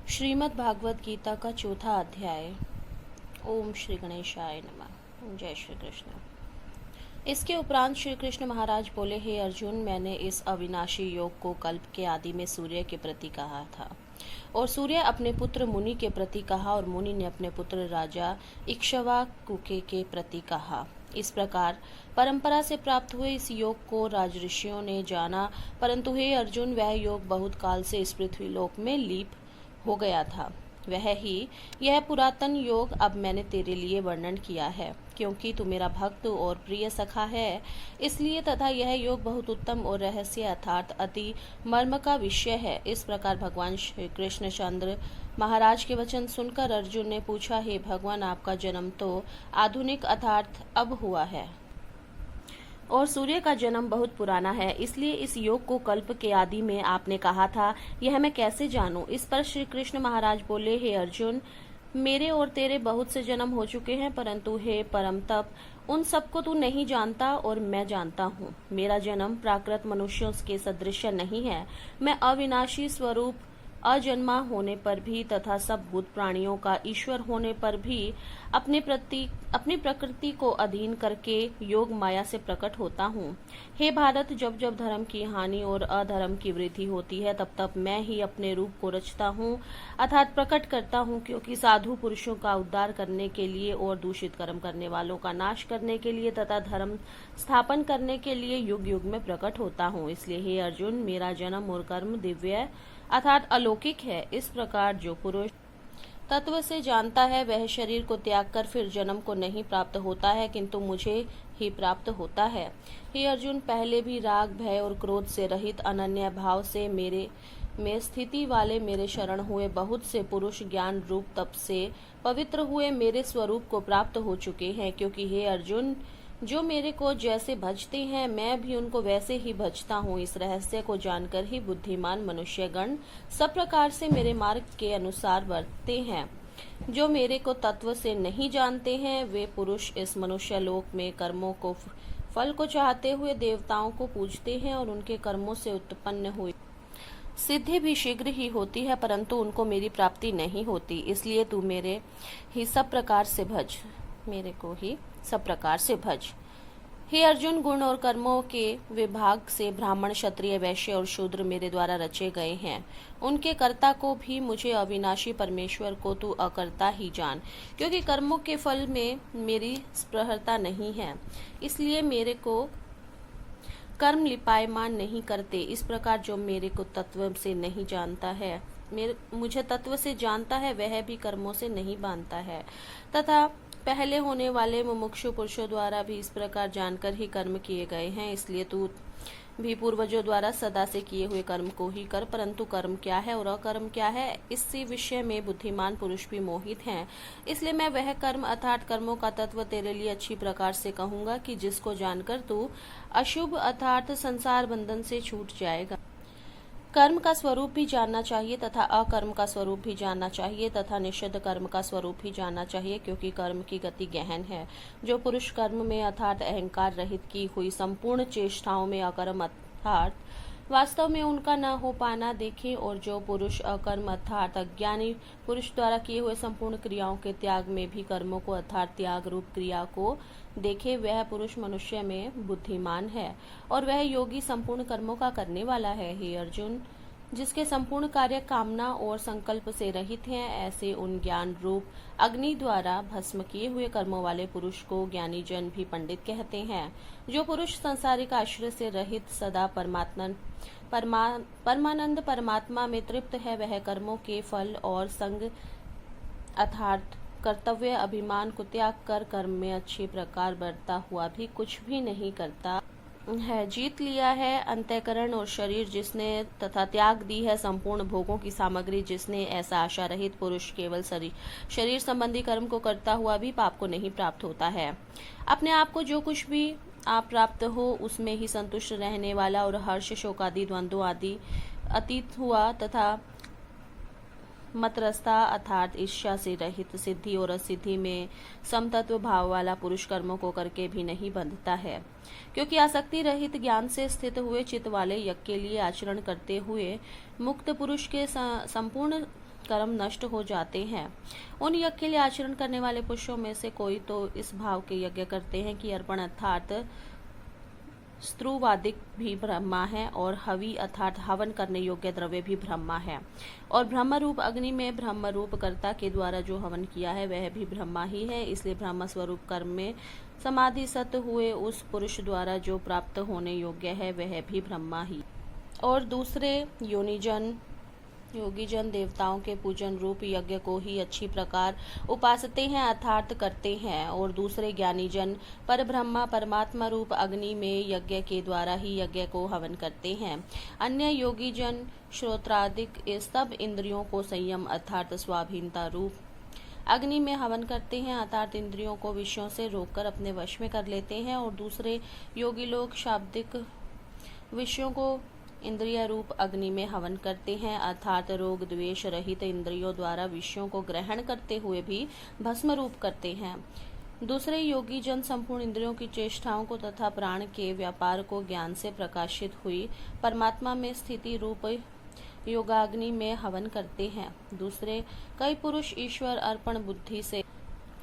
श्रीमद् भागवत गीता का चौथा अध्याय। ओम श्री गणेशाय नमः। जय श्री कृष्ण। इसके उपरांत श्री कृष्ण महाराज बोले, हे अर्जुन, मैंने इस अविनाशी योग को कल्प के आदि में सूर्य के प्रति कहा था, और सूर्य अपने पुत्र मुनि के प्रति कहा, और मुनि ने अपने पुत्र राजा इक्ष्वाकु के प्रति कहा। इस प्रकार परंपरा से प्राप्त हुए इस योग को राजऋषियों ने जाना, परंतु हे अर्जुन, वह योग बहुत काल से इस पृथ्वी लोक में लीप हो गया था। वह ही यह पुरातन योग अब मैंने तेरे लिए वर्णन किया है, क्योंकि तू मेरा भक्त और प्रिय सखा है, इसलिए, तथा यह योग बहुत उत्तम और रहस्य अर्थात अति मर्म का विषय है। इस प्रकार भगवान श्री कृष्ण चंद्र महाराज के वचन सुनकर अर्जुन ने पूछा, हे भगवान, आपका जन्म तो आधुनिक अर्थात अब हुआ है, और सूर्य का जन्म बहुत पुराना है, इसलिए इस योग को कल्प के आदि में आपने कहा था, यह मैं कैसे जानूं? इस पर श्री कृष्ण महाराज बोले, हे अर्जुन, मेरे और तेरे बहुत से जन्म हो चुके हैं, परंतु हे परम तप, उन सबको तू नहीं जानता और मैं जानता हूँ। मेरा जन्म प्राकृत मनुष्यों के सदृश नहीं है। मैं अविनाशी स्वरूप अजन्मा होने पर भी तथा सब भूत प्राणियों का ईश्वर होने पर भी अपनी प्रकृति को अधीन करके योग माया से प्रकट होता हूँ। हे भारत, जब जब धर्म की हानि और अधर्म की वृद्धि होती है, तब तब मैं ही अपने रूप को रचता हूँ अर्थात प्रकट करता हूँ, क्योंकि साधु पुरुषों का उद्धार करने के लिए और दूषित कर्म करने वालों का नाश करने के लिए तथा धर्म स्थापन करने के लिए युग युग में प्रकट होता हूँ। इसलिए हे अर्जुन, मेरा जन्म और कर्म दिव्य अर्थात अलौकिक है। इस प्रकार जो पुरुष तत्व से जानता है, वह शरीर को त्याग कर फिर जन्म को नहीं प्राप्त होता है, किंतु मुझे ही प्राप्त होता है। हे अर्जुन, पहले भी राग, भय और क्रोध से रहित अनन्य भाव से मेरे में स्थिति वाले मेरे शरण हुए बहुत से पुरुष ज्ञान रूप तप से पवित्र हुए मेरे स्वरूप को प्राप्त हो चुके हैं, क्योंकि हे अर्जुन, जो मेरे को जैसे भजते हैं, मैं भी उनको वैसे ही भजता हूँ। इस रहस्य को जानकर ही बुद्धिमान मनुष्यगण सब प्रकार से मेरे मार्ग के अनुसार वर्तते हैं। जो मेरे को तत्व से नहीं जानते हैं, वे पुरुष इस मनुष्य लोक में कर्मों को फल को चाहते हुए देवताओं को पूजते हैं, और उनके कर्मों से उत्पन्न हुई सिद्धि भी शीघ्र ही होती है, परंतु उनको मेरी प्राप्ति नहीं होती। इसलिए तू मेरे ही सब प्रकार से भज, मेरे को ही सब प्रकार से भज। हे अर्जुन, गुण और कर्मों के विभाग से ब्राह्मण, क्षत्रिय, वैश्य और शूद्र मेरे द्वारा रचे गए हैं। उनके कर्ता को भी मुझे अविनाशी परमेश्वर को तू अकर्ता ही जान, क्योंकि कर्मों के फल में मेरी स्पृहता नहीं है, इसलिए मेरे को कर्म लिपायमान नहीं करते। इस प्रकार जो मेरे को तत्व से नहीं जानता है, मुझे तत्व से जानता है, वह भी कर्मों से नहीं बांधता है, तथा पहले होने वाले मुमुक्षु पुरुषों द्वारा भी इस प्रकार जानकर ही कर्म किए गए हैं। इसलिए तू भी पूर्वजों द्वारा सदा से किए हुए कर्म को ही कर, परंतु कर्म क्या है और अकर्म क्या है, इसी विषय में बुद्धिमान पुरुष भी मोहित हैं। इसलिए मैं वह कर्म अर्थात कर्मों का तत्व तेरे लिए अच्छी प्रकार से कहूंगा, कि जिसको जानकर तू अशुभ अर्थात संसार बंधन से छूट जाएगा। कर्म का स्वरूप भी जानना चाहिए तथा अकर्म का स्वरूप भी जानना चाहिए तथा निषिद्ध कर्म का स्वरूप भी जानना चाहिए, क्योंकि कर्म की गति गहन है। जो पुरुष कर्म में अर्थात अहंकार रहित की हुई संपूर्ण चेष्टाओं में अकर्म अर्थात वास्तव में उनका न हो पाना देखे, और जो पुरुष अकर्म अर्थात अज्ञानी पुरुष द्वारा किए हुए संपूर्ण क्रियाओं के त्याग में भी कर्मों को अर्थात त्याग रूप क्रिया को देखे, वह पुरुष मनुष्य में बुद्धिमान है, और वह योगी संपूर्ण कर्मों का करने वाला है। हे अर्जुन, जिसके संपूर्ण कार्य कामना और संकल्प से रहित हैं, ऐसे उन ज्ञान रूप अग्नि द्वारा भस्म किए हुए कर्मों वाले पुरुष को ज्ञानी जन भी पंडित कहते हैं। जो पुरुष संसारिक आश्रय से रहित सदा परमानंद परमात्मा में तृप्त है, वह कर्मों के फल और संग अर्थात कर्तव्य अभिमान को त्याग कर कर्म में अच्छी प्रकार बढ़ता हुआ भी कुछ भी नहीं करता है। जीत लिया है अंतःकरण और शरीर जिसने, तथा त्याग दी है संपूर्ण भोगों की सामग्री जिसने, ऐसा आशा रहित पुरुष केवल शरीर संबंधी कर्म को करता हुआ भी पाप को नहीं प्राप्त होता है। अपने आप को जो कुछ भी आप प्राप्त हो, उसमें ही संतुष्ट रहने वाला और हर्ष, शोक आदि द्वंद्व आदि अतीत हुआ तथा मतरस्ता अर्थात ईर्ष्या से रहित सिद्धि और असिद्धि में समतत्व भाव वाला पुरुष कर्मों को करके भी नहीं बंधता है, क्योंकि आसक्ति रहित ज्ञान से स्थित हुए चित्त वाले यज्ञ के लिए आचरण करते हुए मुक्त पुरुष के संपूर्ण कर्म नष्ट हो जाते हैं। उन यज्ञ के लिए आचरण करने वाले पुरुषों में से कोई तो इस भाव के यज्ञ करते हैं कि अर्पण अर्थात स्त्रुवादिक भी ब्रह्मा है और हवि अर्थात हवन करने योग्य द्रव्य भी ब्रह्मा है, और ब्रह्म रूप अग्नि में ब्रह्म रूप कर्ता के द्वारा जो हवन किया है वह भी ब्रह्मा ही है। इसलिए ब्रह्म स्वरूप कर्म में समाधि सत हुए उस पुरुष द्वारा जो प्राप्त होने योग्य है वह भी ब्रह्मा ही। और दूसरे योगीजन देवताओं के पूजन रूप यज्ञ को ही अच्छी प्रकार उपासते हैं अर्थात करते हैं, और दूसरे ज्ञानीजन पर ब्रह्मा परमात्मा रूप अग्नि में यज्ञ के द्वारा ही यज्ञ को हवन करते हैं। अन्य योगीजन श्रोत्रादिक सब इंद्रियों को संयम अर्थात स्वाधीनता रूप अग्नि में हवन करते हैं अर्थात इंद्रियों को विषयों से रोककर अपने वश में कर लेते हैं, और दूसरे योगी लोग शाब्दिक विषयों को इंद्रिय रूप अग्नि में हवन करते हैं अर्थात रोग द्वेष रहित इंद्रियों द्वारा विषयों को ग्रहण करते हुए भी भस्म रूप करते हैं। दूसरे योगी जन संपूर्ण इंद्रियों की चेष्टाओं को तथा प्राण के व्यापार को ज्ञान से प्रकाशित हुई परमात्मा में स्थिति रूप योगाग्नि में हवन करते हैं। दूसरे कई पुरुष ईश्वर अर्पण बुद्धि से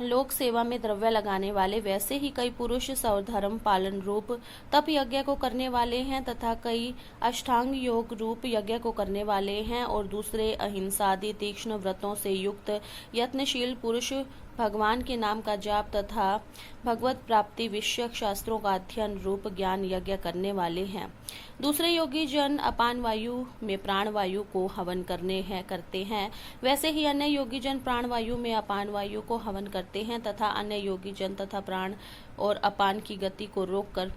लोक सेवा में द्रव्य लगाने वाले, वैसे ही कई पुरुष स्वधर्म पालन रूप तप यज्ञ को करने वाले हैं तथा कई अष्टांग योग रूप यज्ञ को करने वाले हैं, और दूसरे अहिंसादि तीक्ष्ण व्रतों से युक्त यत्नशील पुरुष भगवान के नाम का जाप तथा भगवत प्राप्ति विषयक शास्त्रों का अध्ययन रूप ज्ञान यज्ञ करने वाले हैं। दूसरे योगी जन अपान वायु में प्राण वायु को हवन करते हैं, वैसे ही अन्य योगी जन प्राण वायु में अपान वायु को हवन करते हैं तथा अन्य योगी जन तथा प्राण और अपान की गति को रोककर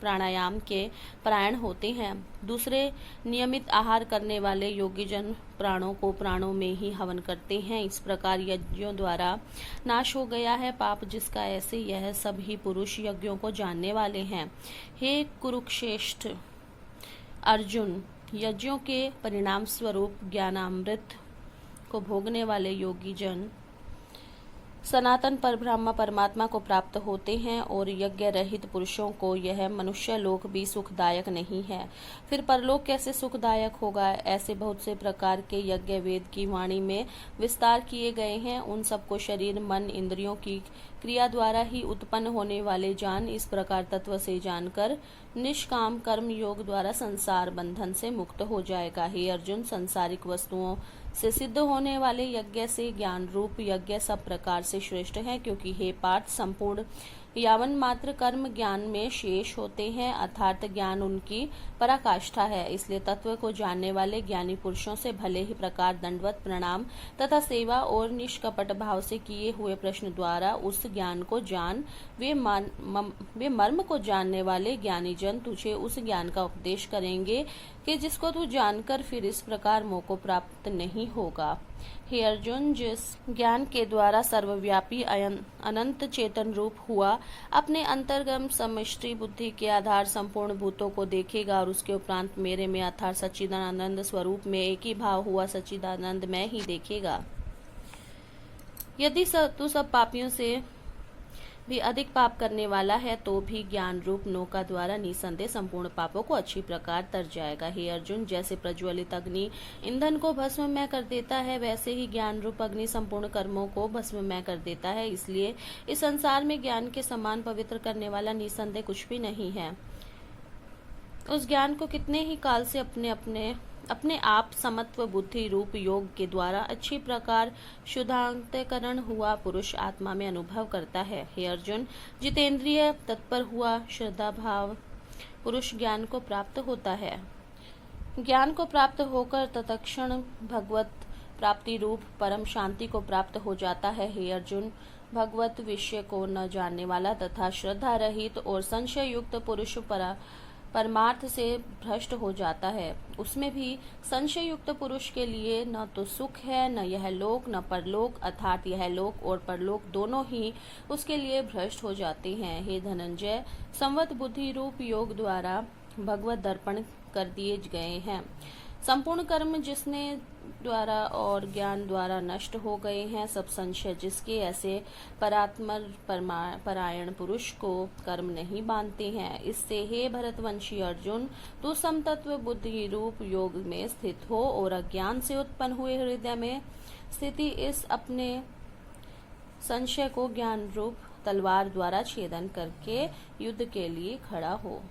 प्राणायाम के परायण होते हैं। दूसरे नियमित आहार करने वाले योगी जन प्राणों को प्राणों में ही हवन करते हैं। इस प्रकार यज्ञों द्वारा नाश हो गया है पाप जिसका, ऐसे यह सभी पुरुष यज्ञों को जानने वाले हैं। हे कुरुक्षेष्ठ अर्जुन, यज्ञों के परिणाम स्वरूप ज्ञानामृत को भोगने वाले योगी जन सनातन परब्रह्म परमात्मा को प्राप्त होते हैं, और यज्ञ रहित पुरुषों को यह मनुष्य लोक भी सुखदायक नहीं है। फिर परलोक कैसे सुखदायक होगा? ऐसे बहुत से प्रकार के यज्ञ वेद की वाणी में विस्तार किए गए हैं। उन सबको शरीर मन इंद्रियों की क्रिया द्वारा ही उत्पन्न होने वाले जान, इस प्रकार तत्व से जानकर निष्काम कर्म योग द्वारा संसार बंधन से मुक्त हो जाएगा। हे अर्जुन, सांसारिक वस्तुओं से सिद्ध होने वाले यज्ञ से ज्ञान रूप यज्ञ सब प्रकार से श्रेष्ठ है, क्योंकि हे पार्थ, संपूर्ण यावन मात्र कर्म ज्ञान में शेष होते हैं अर्थात ज्ञान उनकी पराकाष्ठा है। इसलिए तत्व को जानने वाले ज्ञानी पुरुषों से भले ही प्रकार दंडवत प्रणाम तथा सेवा और निष्कपट भाव से किए हुए प्रश्न द्वारा उस ज्ञान को जान। वे मर्म को जानने वाले ज्ञानी जन तुझे उस ज्ञान का उपदेश करेंगे कि जिसको तू जानकर फिर इस प्रकार मोह को प्राप्त नहीं होगा। हे अर्जुन, जिस ज्ञान के द्वारा सर्वव्यापी अनंत चेतन रूप हुआ अपने अंतर्गम समष्टि बुद्धि के आधार संपूर्ण भूतों को देखेगा, और उसके उपरांत मेरे में अर्थात सच्चिदानंद स्वरूप में एक ही भाव हुआ सच्चिदानंद में ही देखेगा। यदि तू सब पापियों से भी अधिक पाप करने वाला है तो भी ज्ञान रूप नौका द्वारा निसंदेह संपूर्ण पापों को अच्छी प्रकार तर जाएगा। हे अर्जुन, जैसे प्रज्वलित अग्नि ईंधन को भस्ममय कर देता है, वैसे ही ज्ञान रूप अग्नि संपूर्ण कर्मों को भस्ममय कर देता है। इसलिए इस संसार में ज्ञान के समान पवित्र करने वाला निसंदेह कुछ भी नहीं है। उस ज्ञान को कितने ही काल से अपने आप समत्व बुद्धि रूप योग के द्वारा अच्छी प्रकार शुद्धांतकरण हुआ पुरुष आत्मा में अनुभव करता है। हे अर्जुन, जितेंद्रिय तत्पर हुआ श्रद्धा भाव पुरुष ज्ञान को प्राप्त होता है। ज्ञान को प्राप्त होकर तत्क्षण भगवत प्राप्ति रूप परम शांति को प्राप्त हो जाता है। हे अर्जुन, भगवत विषय को न जानने वाला तथा श्रद्धा रहित और संशय युक्त पुरुष परमार्थ से भ्रष्ट हो जाता है। उसमें भी संशय युक्त पुरुष के लिए न तो सुख है, न यह लोक न परलोक, अर्थात यह लोक और परलोक दोनों ही उसके लिए भ्रष्ट हो जाते हैं। हे धनंजय, संवत बुद्धि रूप योग द्वारा भगवत दर्पण कर दिए गए हैं। संपूर्ण कर्म जिसने द्वारा और ज्ञान द्वारा नष्ट हो गए हैं सब संशय, जिसके ऐसे परायण पुरुष को कर्म नहीं बांधते हैं। इससे हे भरतवंशी अर्जुन, तू समतत्व बुद्धि रूप योग में स्थित हो और अज्ञान से उत्पन्न हुए हृदय में स्थिति इस अपने संशय को ज्ञान रूप तलवार द्वारा छेदन करके युद्ध के लिए खड़ा हो।